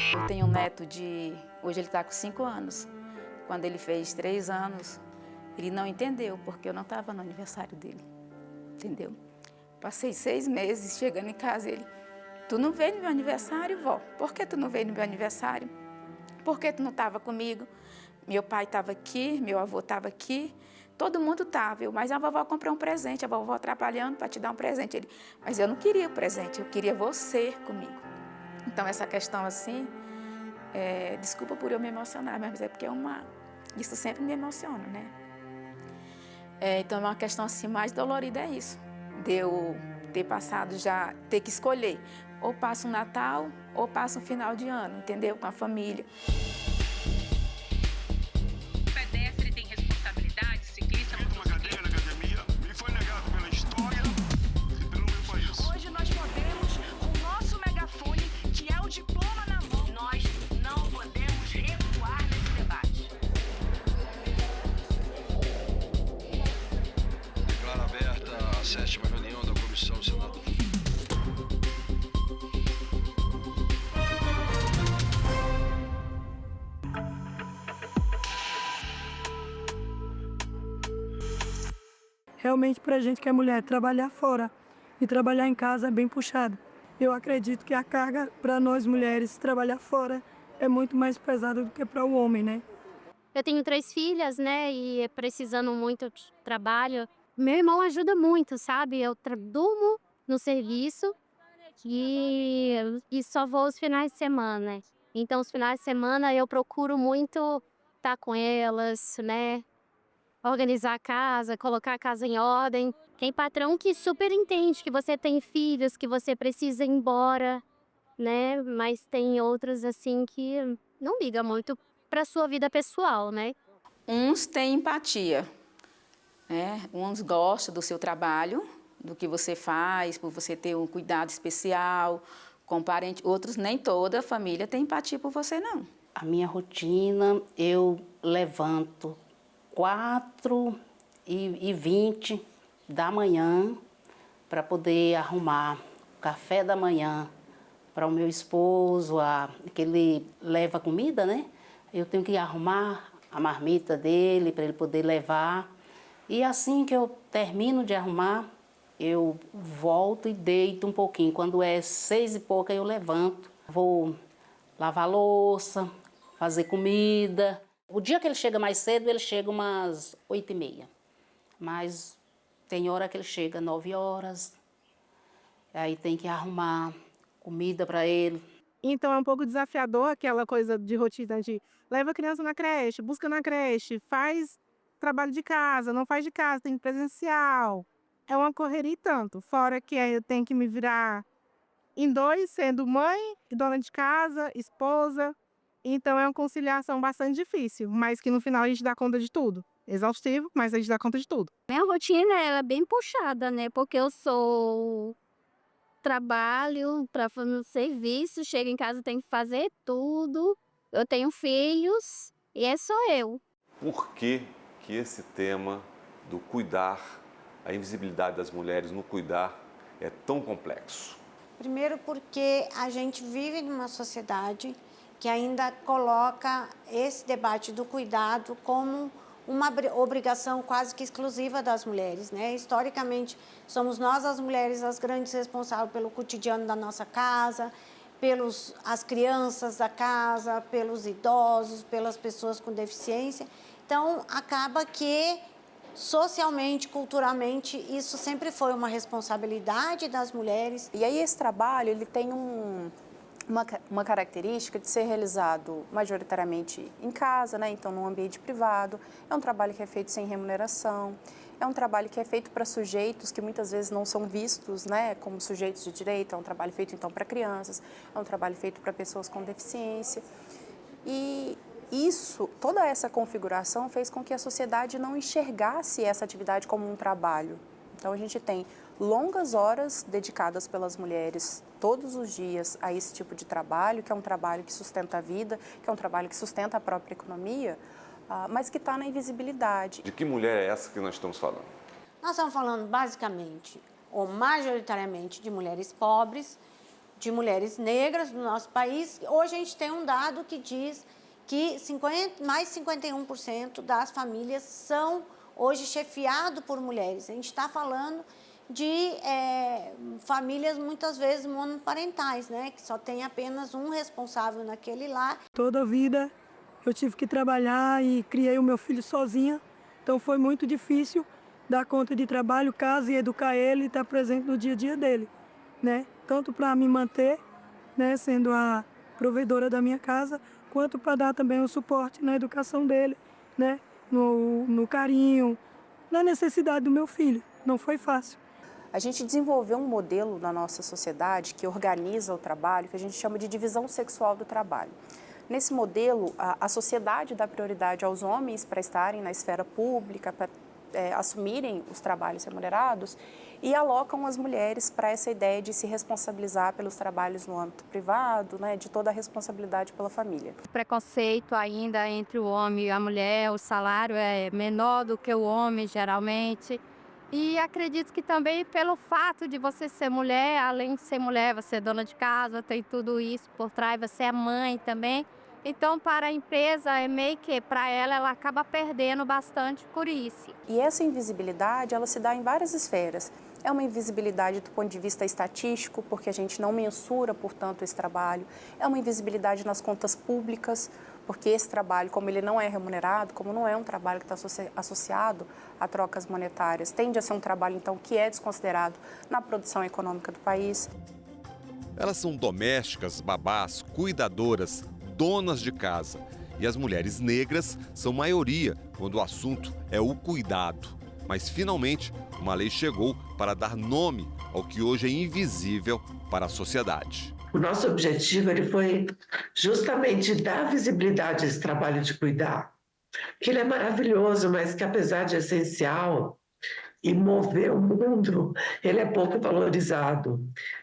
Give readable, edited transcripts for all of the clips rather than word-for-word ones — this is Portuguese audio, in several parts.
Eu tenho um neto hoje ele está com 5 anos. Quando ele fez 3 anos, ele não entendeu, porque eu não estava no aniversário dele, entendeu? Passei 6 meses chegando em casa, tu não veio no meu aniversário, vó? Por que tu não veio no meu aniversário? Por que tu não estava comigo? Meu pai estava aqui, meu avô estava aqui, todo mundo estava, mas a vovó comprou um presente, a vovó trabalhando para te dar um presente. Mas eu não queria o presente, eu queria você comigo. Então, essa questão assim, desculpa por eu me emocionar, mas é porque isso sempre me emociona, né? Então, é uma questão assim mais dolorida, é isso. De eu ter passado já, ter que escolher. Ou passo um Natal, ou passo um final de ano, entendeu? Com a família. O pedestre tem responsabilidade, ciclista... Fiz uma cadeira na academia, me foi negado pela história e pelo meu país. Hoje nós podemos, com o nosso megafone, que é o diploma na mão, nós não podemos recuar nesse debate. Declaro aberta a 7ª reunião da Comissão Senado. Realmente, para a gente que é mulher, trabalhar fora e trabalhar em casa é bem puxado. Eu acredito que a carga para nós mulheres trabalhar fora é muito mais pesada do que para o homem, né? Eu tenho 3 filhas, né, e precisando muito de trabalho. Meu irmão ajuda muito, sabe? Eu durmo no serviço e só vou os finais de semana. Então, os finais de semana eu procuro muito estar com elas, né? Organizar a casa, colocar a casa em ordem. Tem patrão que super entende que você tem filhos, que você precisa ir embora, né? Mas tem outros assim que não liga muito para sua vida pessoal, né? Uns têm empatia, né? Uns gostam do seu trabalho, do que você faz, por você ter um cuidado especial com parente. Outros, nem toda a família tem empatia por você, não. A minha rotina, eu levanto 4h20 da manhã para poder arrumar o café da manhã para o meu esposo, que ele leva comida, né? Eu tenho que arrumar a marmita dele para ele poder levar. E assim que eu termino de arrumar, eu volto e deito um pouquinho. Quando é 6 e pouca, eu levanto. Vou lavar louça, fazer comida. O dia que ele chega mais cedo, ele chega umas 8h30. Mas tem hora que ele chega 9 horas. Aí tem que arrumar comida para ele. Então é um pouco desafiador aquela coisa de rotina de leva a criança na creche, busca na creche, faz trabalho de casa, não faz de casa, tem presencial. É uma correria e tanto. Fora que aí eu tenho que me virar em dois, sendo mãe, dona de casa, esposa. Então é uma conciliação bastante difícil, mas que no final a gente dá conta de tudo. Exaustivo, mas a gente dá conta de tudo. Minha rotina ela é bem puxada, né? Porque eu trabalho para fazer o serviço, chego em casa tenho que fazer tudo. Eu tenho filhos e é só eu. Por que esse tema do cuidar, a invisibilidade das mulheres no cuidar é tão complexo? Primeiro porque a gente vive numa sociedade que ainda coloca esse debate do cuidado como uma obrigação quase que exclusiva das mulheres, né? Historicamente, somos nós as mulheres as grandes responsáveis pelo cotidiano da nossa casa, as crianças da casa, pelos idosos, pelas pessoas com deficiência. Então, acaba que socialmente, culturalmente, isso sempre foi uma responsabilidade das mulheres. E aí esse trabalho ele tem uma característica de ser realizado majoritariamente em casa, né? Então num ambiente privado. É um trabalho que é feito sem remuneração, é um trabalho que é feito para sujeitos que muitas vezes não são vistos, né, como sujeitos de direito, é um trabalho feito então para crianças, é um trabalho feito para pessoas com deficiência. E toda essa configuração fez com que a sociedade não enxergasse essa atividade como um trabalho. Então a gente tem longas horas dedicadas pelas mulheres todos os dias a esse tipo de trabalho, que é um trabalho que sustenta a vida, que é um trabalho que sustenta a própria economia, mas que está na invisibilidade. De que mulher é essa que nós estamos falando? Nós estamos falando basicamente ou majoritariamente de mulheres pobres, de mulheres negras no nosso país. Hoje a gente tem um dado que diz que mais 51% das famílias são hoje chefiadas por mulheres. A gente está falando de famílias muitas vezes monoparentais, né? Que só tem apenas um responsável naquele lar. Toda a vida eu tive que trabalhar e criei o meu filho sozinha, então foi muito difícil dar conta de trabalho, casa e educar ele e estar presente no dia a dia dele, né? Tanto para me manter, né, sendo a provedora da minha casa, quanto para dar também o suporte na educação dele, né, no carinho, na necessidade do meu filho. Não foi fácil. A gente desenvolveu um modelo na nossa sociedade que organiza o trabalho, que a gente chama de divisão sexual do trabalho. Nesse modelo, a sociedade dá prioridade aos homens para estarem na esfera pública, para assumirem os trabalhos remunerados e alocam as mulheres para essa ideia de se responsabilizar pelos trabalhos no âmbito privado, né, de toda a responsabilidade pela família. Preconceito ainda entre o homem e a mulher, o salário é menor do que o homem geralmente. E acredito que também pelo fato de você ser mulher, além de ser mulher, você é dona de casa, tem tudo isso por trás, você é mãe também. Então, para a empresa, é meio que, para ela acaba perdendo bastante por isso. E essa invisibilidade, ela se dá em várias esferas. É uma invisibilidade do ponto de vista estatístico, porque a gente não mensura, portanto, esse trabalho. É uma invisibilidade nas contas públicas, porque esse trabalho, como ele não é remunerado, como não é um trabalho que está associado a trocas monetárias, tende a ser um trabalho, então, que é desconsiderado na produção econômica do país. Elas são domésticas, babás, cuidadoras, donas de casa. E as mulheres negras são maioria quando o assunto é o cuidado. Mas, finalmente, uma lei chegou para dar nome ao que hoje é invisível para a sociedade. O nosso objetivo foi justamente dar visibilidade a esse trabalho de cuidar, que ele é maravilhoso, mas que apesar de essencial e mover o mundo, ele é pouco valorizado.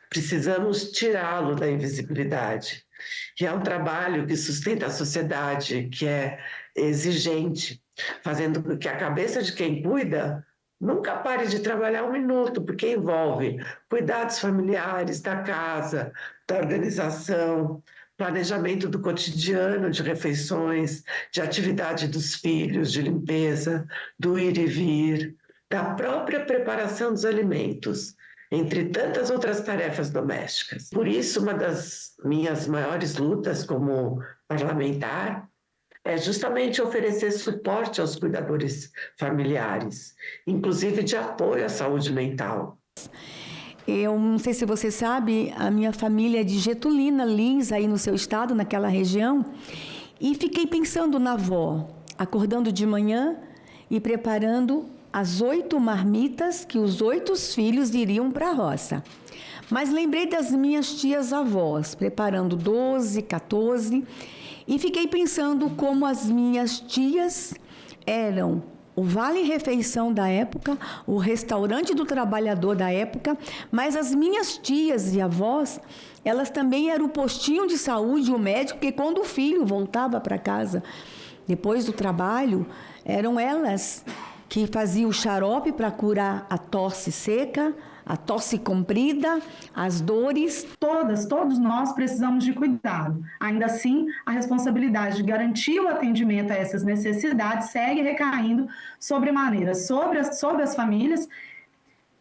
Precisamos tirá-lo da invisibilidade. E é um trabalho que sustenta a sociedade, que é exigente, fazendo com que a cabeça de quem cuida nunca pare de trabalhar um minuto, porque envolve cuidados familiares, da casa, da organização, planejamento do cotidiano, de refeições, de atividade dos filhos, de limpeza, do ir e vir, da própria preparação dos alimentos, entre tantas outras tarefas domésticas. Por isso, uma das minhas maiores lutas como parlamentar é justamente oferecer suporte aos cuidadores familiares, inclusive de apoio à saúde mental. Eu não sei se você sabe, a minha família é de Getulina, Lins, aí no seu estado, naquela região, e fiquei pensando na avó, acordando de manhã e preparando as 8 marmitas que os 8 filhos iriam para a roça. Mas lembrei das minhas tias-avós, preparando 12, 14, e fiquei pensando como as minhas tias eram o vale-refeição da época, o restaurante do trabalhador da época, mas as minhas tias e avós, elas também eram o postinho de saúde, o médico, que quando o filho voltava para casa, depois do trabalho, eram elas que faziam o xarope para curar a tosse seca, a tosse comprida, as dores. Todos nós precisamos de cuidado. Ainda assim, a responsabilidade de garantir o atendimento a essas necessidades segue recaindo sobremaneira sobre as famílias,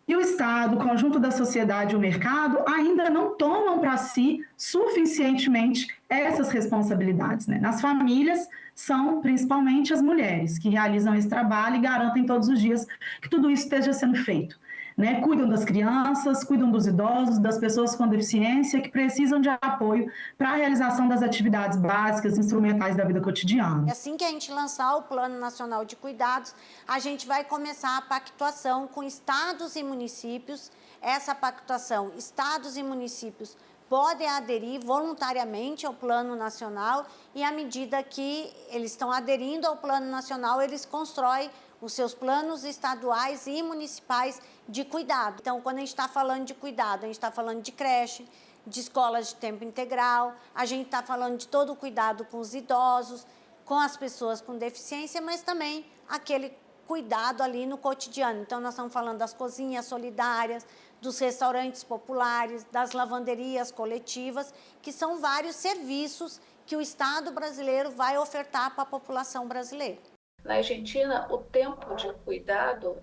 e o Estado, o conjunto da sociedade e o mercado ainda não tomam para si suficientemente essas responsabilidades, né? Nas famílias, são principalmente as mulheres que realizam esse trabalho e garantem todos os dias que tudo isso esteja sendo feito, né? Cuidam das crianças, cuidam dos idosos, das pessoas com deficiência que precisam de apoio para a realização das atividades básicas, instrumentais da vida cotidiana. Assim que a gente lançar o Plano Nacional de Cuidados, a gente vai começar a pactuação com estados e municípios. Essa pactuação, estados e municípios podem aderir voluntariamente ao Plano Nacional e, à medida que eles estão aderindo ao Plano Nacional, eles constroem os seus planos estaduais e municipais de cuidado. Então, quando a gente está falando de cuidado, a gente está falando de creche, de escolas de tempo integral, a gente está falando de todo o cuidado com os idosos, com as pessoas com deficiência, mas também aquele cuidado ali no cotidiano. Então, nós estamos falando das cozinhas solidárias, dos restaurantes populares, das lavanderias coletivas, que são vários serviços que o Estado brasileiro vai ofertar para a população brasileira. Na Argentina, o tempo de cuidado,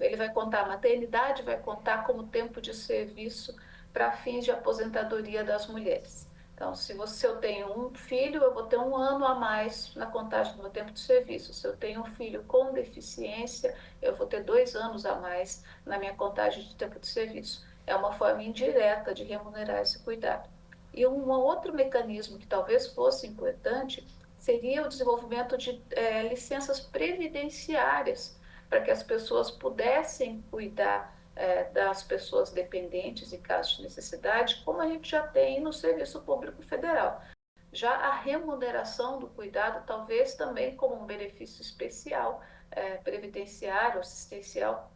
ele vai contar, a maternidade vai contar como tempo de serviço para fins de aposentadoria das mulheres. Então, se eu tenho um filho, eu vou ter 1 ano a mais na contagem do meu tempo de serviço. Se eu tenho um filho com deficiência, eu vou ter 2 anos a mais na minha contagem de tempo de serviço. É uma forma indireta de remunerar esse cuidado. E um outro mecanismo que talvez fosse importante seria o desenvolvimento de licenças previdenciárias, para que as pessoas pudessem cuidar das pessoas dependentes em caso de necessidade, como a gente já tem no Serviço Público Federal. Já a remuneração do cuidado, talvez também como um benefício especial, previdenciário, assistencial,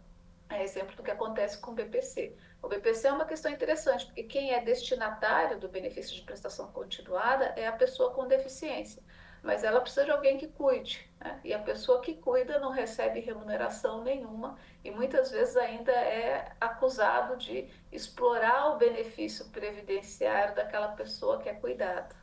é exemplo do que acontece com o BPC. O BPC é uma questão interessante, porque quem é destinatário do benefício de prestação continuada é a pessoa com deficiência, mas ela precisa de alguém que cuide, né? E a pessoa que cuida não recebe remuneração nenhuma e muitas vezes ainda é acusado de explorar o benefício previdenciário daquela pessoa que é cuidada.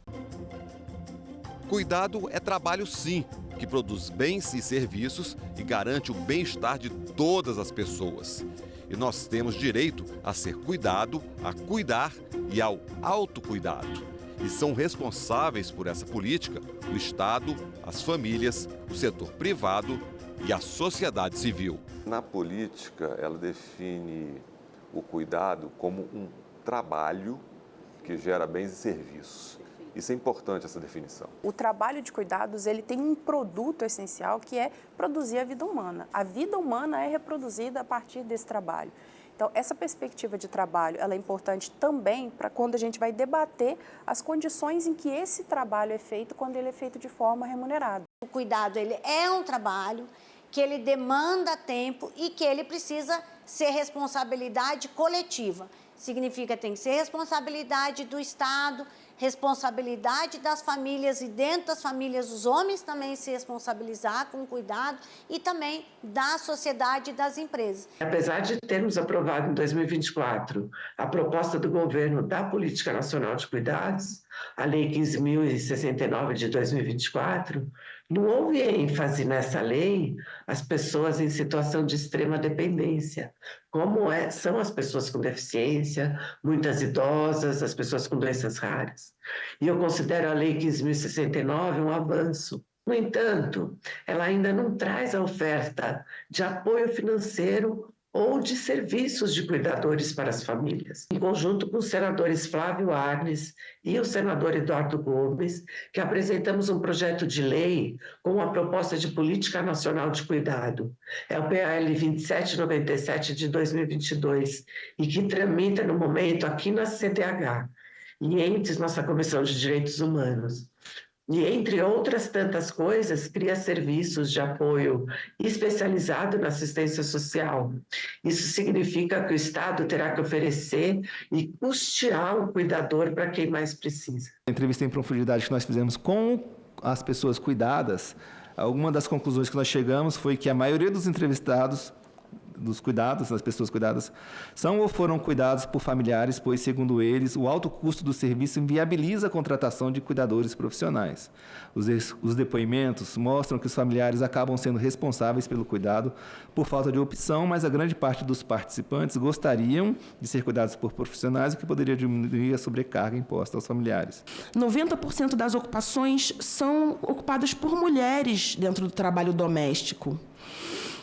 Cuidado é trabalho, sim, que produz bens e serviços e garante o bem-estar de todas as pessoas. E nós temos direito a ser cuidado, a cuidar e ao autocuidado. E são responsáveis por essa política o Estado, as famílias, o setor privado e a sociedade civil. Na política, ela define o cuidado como um trabalho que gera bens e serviços. Isso é importante, essa definição. O trabalho de cuidados, ele tem um produto essencial que é produzir a vida humana. A vida humana é reproduzida a partir desse trabalho. Então, essa perspectiva de trabalho, ela é importante também para quando a gente vai debater as condições em que esse trabalho é feito, quando ele é feito de forma remunerada. O cuidado, ele é um trabalho que ele demanda tempo e que ele precisa ser responsabilidade coletiva. Significa que tem que ser responsabilidade do Estado, responsabilidade das famílias e dentro das famílias os homens também se responsabilizar com cuidado e também da sociedade e das empresas. Apesar de termos aprovado em 2024 a proposta do governo da Política Nacional de Cuidados, a Lei 15.069 de 2024, não houve ênfase nessa lei às pessoas em situação de extrema dependência, como são as pessoas com deficiência, muitas idosas, as pessoas com doenças raras. E eu considero a Lei 15.069 um avanço. No entanto, ela ainda não traz a oferta de apoio financeiro ou de serviços de cuidadores para as famílias. Em conjunto com os senadores Flávio Arnes e o senador Eduardo Gomes, que apresentamos um projeto de lei com uma proposta de política nacional de cuidado. É o PL 2797 de 2022 e que tramita no momento aqui na CDH e entre nossa Comissão de Direitos Humanos. E, entre outras tantas coisas, cria serviços de apoio especializado na assistência social. Isso significa que o Estado terá que oferecer e custear o cuidador para quem mais precisa. A entrevista em profundidade que nós fizemos com as pessoas cuidadas, alguma das conclusões que nós chegamos foi que a maioria dos entrevistados, dos cuidados, das pessoas cuidadas, são ou foram cuidados por familiares, pois, segundo eles, o alto custo do serviço inviabiliza a contratação de cuidadores profissionais. Os depoimentos mostram que os familiares acabam sendo responsáveis pelo cuidado por falta de opção, mas a grande parte dos participantes gostariam de ser cuidados por profissionais, o que poderia diminuir a sobrecarga imposta aos familiares. 90% das ocupações são ocupadas por mulheres dentro do trabalho doméstico.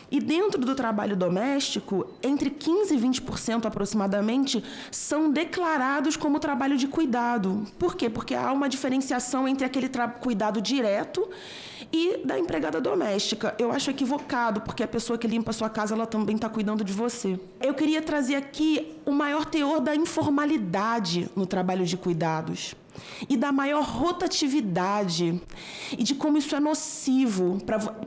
E dentro do trabalho doméstico, entre 15% e 20% aproximadamente, são declarados como trabalho de cuidado. Por quê? Porque há uma diferenciação entre aquele cuidado direto e da empregada doméstica. Eu acho equivocado, porque a pessoa que limpa a sua casa, ela também está cuidando de você. Eu queria trazer aqui o maior teor da informalidade no trabalho de cuidados. e da maior rotatividade e de como isso é nocivo.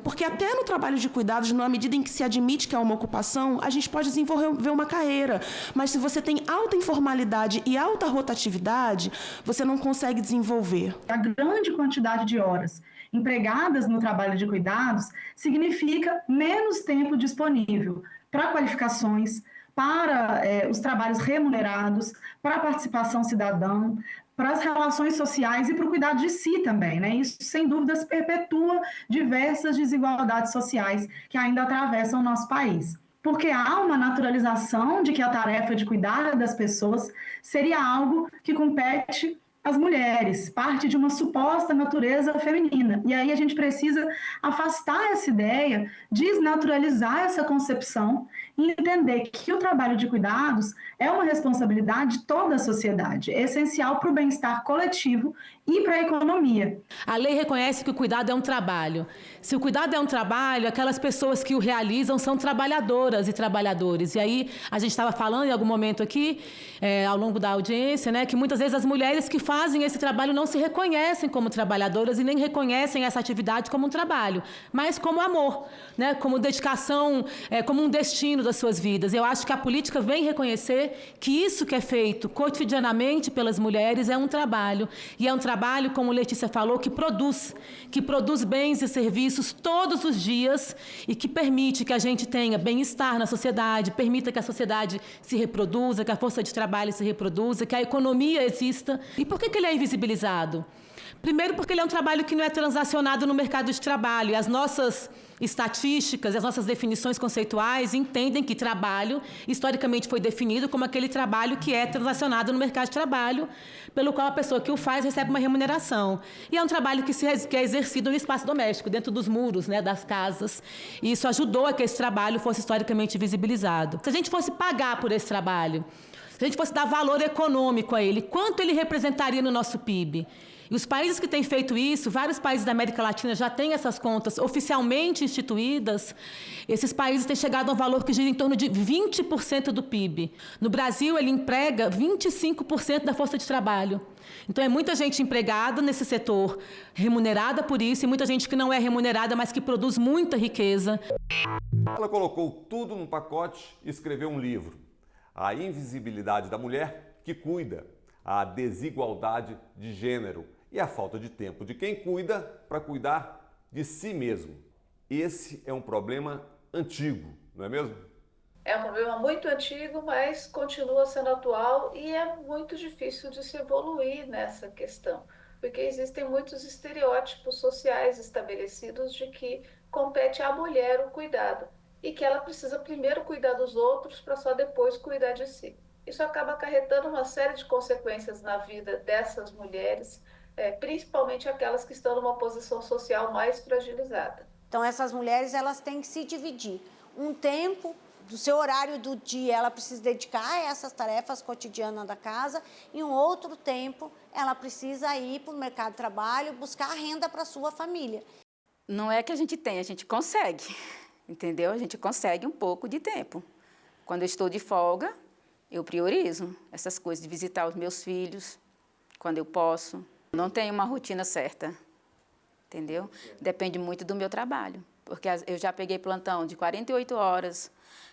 Porque até no trabalho de cuidados, na medida em que se admite que é uma ocupação, a gente pode desenvolver uma carreira. Mas se você tem alta informalidade e alta rotatividade, você não consegue desenvolver. A grande quantidade de horas empregadas no trabalho de cuidados significa menos tempo disponível para qualificações, para os trabalhos remunerados, para a participação cidadã, para as relações sociais e para o cuidado de si também, né? Isso, sem dúvidas, perpetua diversas desigualdades sociais que ainda atravessam o nosso país. Porque há uma naturalização de que a tarefa de cuidar das pessoas seria algo que compete às mulheres, parte de uma suposta natureza feminina. E aí a gente precisa afastar essa ideia, desnaturalizar essa concepção e entender que o trabalho de cuidados é uma responsabilidade de toda a sociedade, é essencial para o bem-estar coletivo e para a economia. A lei reconhece que o cuidado é um trabalho. Se o cuidado é um trabalho, aquelas pessoas que o realizam são trabalhadoras e trabalhadores. E aí, a gente estava falando em algum momento aqui, ao longo da audiência, né, que muitas vezes as mulheres que fazem esse trabalho não se reconhecem como trabalhadoras e nem reconhecem essa atividade como um trabalho, mas como amor, né, como dedicação, como um destino das suas vidas. Eu acho que a política vem reconhecer que isso que é feito cotidianamente pelas mulheres é um trabalho. E é um trabalho, como Letícia falou, que produz bens e serviços todos os dias e que permite que a gente tenha bem-estar na sociedade, permita que a sociedade se reproduza, que a força de trabalho se reproduza, que a economia exista. E por que ele é invisibilizado? Primeiro, porque ele é um trabalho que não é transacionado no mercado de trabalho. E as nossas estatísticas, as nossas definições conceituais entendem que trabalho, historicamente, foi definido como aquele trabalho que é transacionado no mercado de trabalho, pelo qual a pessoa que o faz recebe uma remuneração. E é um trabalho que é exercido no espaço doméstico, dentro dos muros, né, das casas. E isso ajudou a que esse trabalho fosse historicamente visibilizado. Se a gente fosse pagar por esse trabalho, se a gente fosse dar valor econômico a ele, quanto ele representaria no nosso PIB? E os países que têm feito isso, vários países da América Latina já têm essas contas oficialmente instituídas, esses países têm chegado a um valor que gira em torno de 20% do PIB. No Brasil, ele emprega 25% da força de trabalho. Então, é muita gente empregada nesse setor, remunerada por isso, e muita gente que não é remunerada, mas que produz muita riqueza. Ela colocou tudo num pacote e escreveu um livro. A invisibilidade da mulher que cuida, a desigualdade de gênero e a falta de tempo de quem cuida para cuidar de si mesmo. Esse é um problema antigo, não é mesmo? É um problema muito antigo, mas continua sendo atual e é muito difícil de se evoluir nessa questão, porque existem muitos estereótipos sociais estabelecidos de que compete à mulher o cuidado e que ela precisa primeiro cuidar dos outros para só depois cuidar de si. Isso acaba acarretando uma série de consequências na vida dessas mulheres, principalmente aquelas que estão numa posição social mais fragilizada. Então, essas mulheres elas têm que se dividir. Um tempo do seu horário do dia ela precisa dedicar a essas tarefas cotidianas da casa e um outro tempo ela precisa ir para o mercado de trabalho buscar renda para a sua família. Não é que a gente tem, a gente consegue, entendeu? A gente consegue um pouco de tempo. Quando eu estou de folga, eu priorizo essas coisas de visitar os meus filhos quando eu posso. Não tenho uma rotina certa, entendeu? Depende muito do meu trabalho, porque eu já peguei plantão de 48 horas,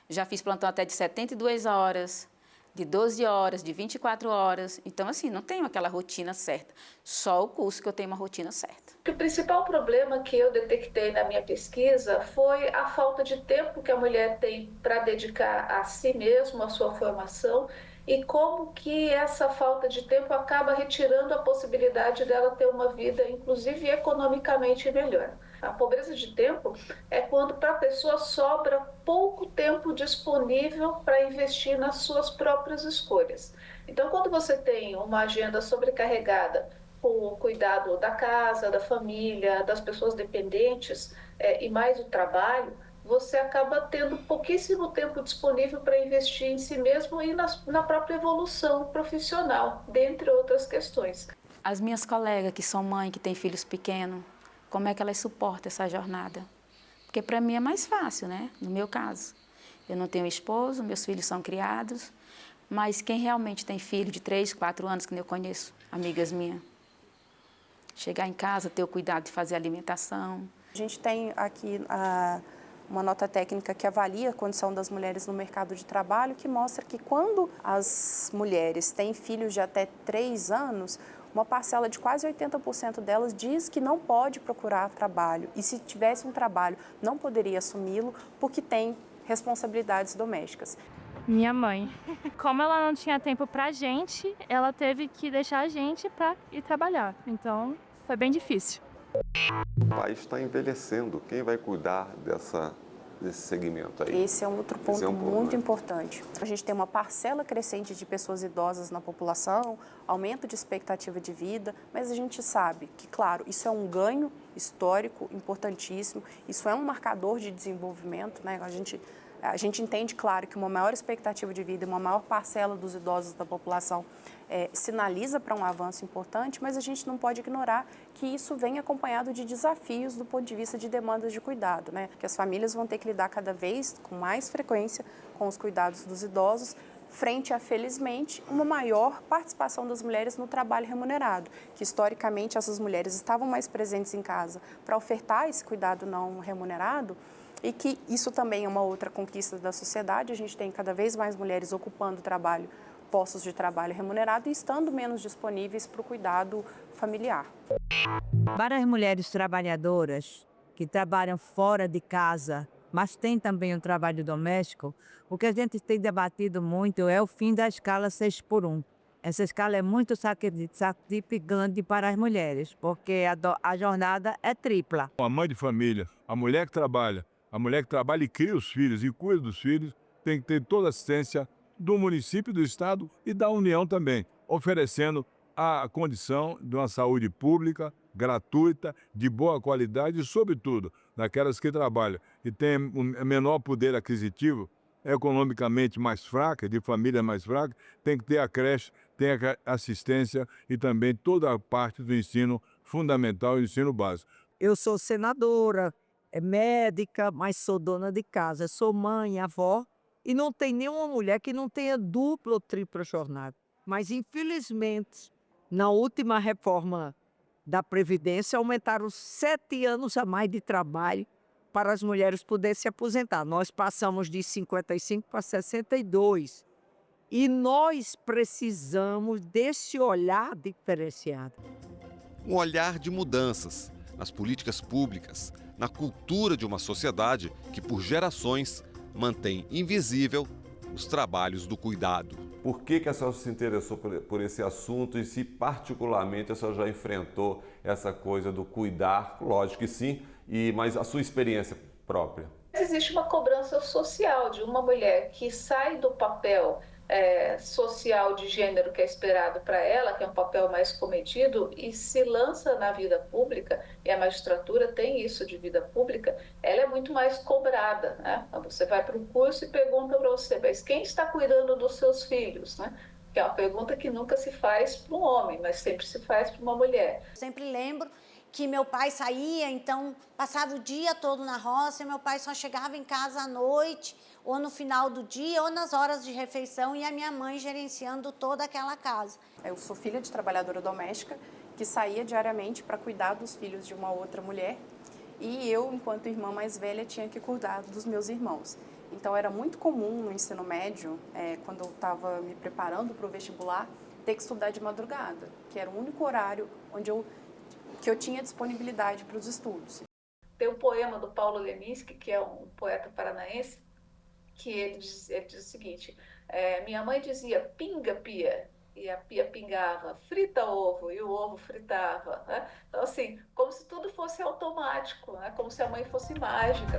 já fiz plantão até de 72 horas, de 12 horas, de 24 horas. Então, assim, não tenho aquela rotina certa. Só o curso que eu tenho uma rotina certa. O principal problema que eu detectei na minha pesquisa foi a falta de tempo que a mulher tem para dedicar a si mesma, a sua formação, e como que essa falta de tempo acaba retirando a possibilidade dela ter uma vida, inclusive economicamente, melhor. A pobreza de tempo é quando para a pessoa sobra pouco tempo disponível para investir nas suas próprias escolhas. Então, quando você tem uma agenda sobrecarregada com o cuidado da casa, da família, das pessoas dependentes e mais o trabalho, você acaba tendo pouquíssimo tempo disponível para investir em si mesmo e na própria evolução profissional, dentre outras questões. As minhas colegas que são mães, que têm filhos pequenos, como é que elas suportam essa jornada? Porque para mim é mais fácil, né? No meu caso. Eu não tenho esposo, meus filhos são criados, mas quem realmente tem filho de 3, 4 anos, que eu conheço, amigas minhas. Chegar em casa, ter o cuidado de fazer a alimentação. A gente tem aqui uma nota técnica que avalia a condição das mulheres no mercado de trabalho, que mostra que quando as mulheres têm filhos de até 3 anos, uma parcela de quase 80% delas diz que não pode procurar trabalho e, se tivesse um trabalho, não poderia assumi-lo porque tem responsabilidades domésticas. Minha mãe. Como ela não tinha tempo pra gente, ela teve que deixar a gente para ir trabalhar. Então, foi bem difícil. O país está envelhecendo. Quem vai cuidar desse segmento aí? Esse é um outro ponto muito importante. A gente tem uma parcela crescente de pessoas idosas na população, aumento de expectativa de vida, mas a gente sabe que, claro, isso é um ganho histórico importantíssimo, isso é um marcador de desenvolvimento, né? A gente entende, claro, que uma maior expectativa de vida e uma maior parcela dos idosos da população sinaliza para um avanço importante, mas a gente não pode ignorar que isso vem acompanhado de desafios do ponto de vista de demandas de cuidado, né? Que as famílias vão ter que lidar cada vez com mais frequência com os cuidados dos idosos, frente a, felizmente, uma maior participação das mulheres no trabalho remunerado, que historicamente essas mulheres estavam mais presentes em casa para ofertar esse cuidado não remunerado, e que isso também é uma outra conquista da sociedade. A gente tem cada vez mais mulheres ocupando postos de trabalho remunerado e estando menos disponíveis para o cuidado familiar. Para as mulheres trabalhadoras que trabalham fora de casa, mas têm também um trabalho doméstico, o que a gente tem debatido muito é o fim da escala 6x1. Essa escala é muito sacrificante para as mulheres, porque a jornada é tripla. A mãe de família, a mulher que trabalha e cria os filhos e cuida dos filhos, tem que ter toda a assistência do município, do estado e da União também, oferecendo a condição de uma saúde pública, gratuita, de boa qualidade e, sobretudo, daquelas que trabalham e têm um menor poder aquisitivo, economicamente mais fraca, de família mais fraca, tem que ter a creche, tem a assistência e também toda a parte do ensino fundamental e ensino básico. Eu sou senadora, médica, mas sou dona de casa, sou mãe, avó, e não tem nenhuma mulher que não tenha dupla ou tripla jornada. Mas, infelizmente, na última reforma da Previdência, aumentaram 7 anos a mais de trabalho para as mulheres poderem se aposentar. Nós passamos de 55 para 62. E nós precisamos desse olhar diferenciado. Um olhar de mudanças nas políticas públicas, na cultura de uma sociedade que, por gerações, mantém invisível os trabalhos do cuidado. Por que a senhora se interessou por esse assunto e se particularmente a senhora já enfrentou essa coisa do cuidar? Lógico que sim, mas a sua experiência própria? Existe uma cobrança social de uma mulher que sai do papel social de gênero que é esperado para ela, que é um papel mais comedido, e se lança na vida pública, e a magistratura tem isso de vida pública, ela é muito mais cobrada, né? Você vai para um curso e pergunta para você, mas quem está cuidando dos seus filhos, né? Que é uma pergunta que nunca se faz para um homem, mas sempre se faz para uma mulher. Sempre lembro que meu pai saía, então passava o dia todo na roça, e meu pai só chegava em casa à noite, ou no final do dia, ou nas horas de refeição, e a minha mãe gerenciando toda aquela casa. Eu sou filha de trabalhadora doméstica, que saía diariamente para cuidar dos filhos de uma outra mulher, e eu, enquanto irmã mais velha, tinha que cuidar dos meus irmãos. Então era muito comum no ensino médio, quando eu estava me preparando para o vestibular, ter que estudar de madrugada, que era o único horário que eu tinha disponibilidade para os estudos. Tem um poema do Paulo Leminski, que é um poeta paranaense, que ele diz o seguinte, minha mãe dizia, pinga pia, e a pia pingava, frita ovo, e o ovo fritava, né? Então, assim, como se tudo fosse automático, né? Como se a mãe fosse mágica.